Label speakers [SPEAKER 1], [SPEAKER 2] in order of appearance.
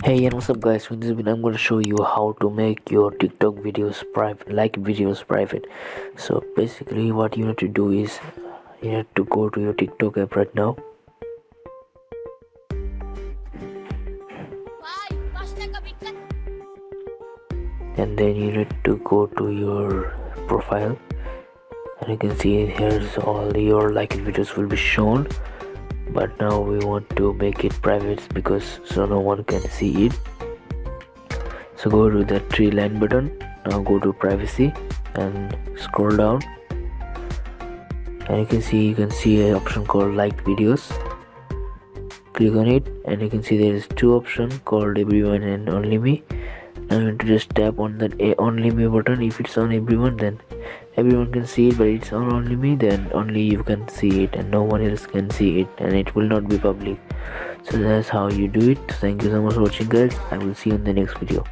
[SPEAKER 1] Hey and what's up guys, in this video I'm going to show you how to make your TikTok videos private, like videos private. So basically what you need to do is you need to go to your TikTok app right now, and then you need to go to your profile, and you can see here's all your liked videos will be shown, but now we want to make it private because so no one can see it. So go to the three line button, now go to privacy and scroll down, and you can see an option called liked videos. Click on it and you can see there is two options called everyone and only me. Now you need to just tap on that only me button. If it's on everyone, then everyone can see it, but it's on only me, then only you can see it and no one else can see it, and it will not be public. So that's how you do it. Thank you so much for watching guys. I will see you in the next video.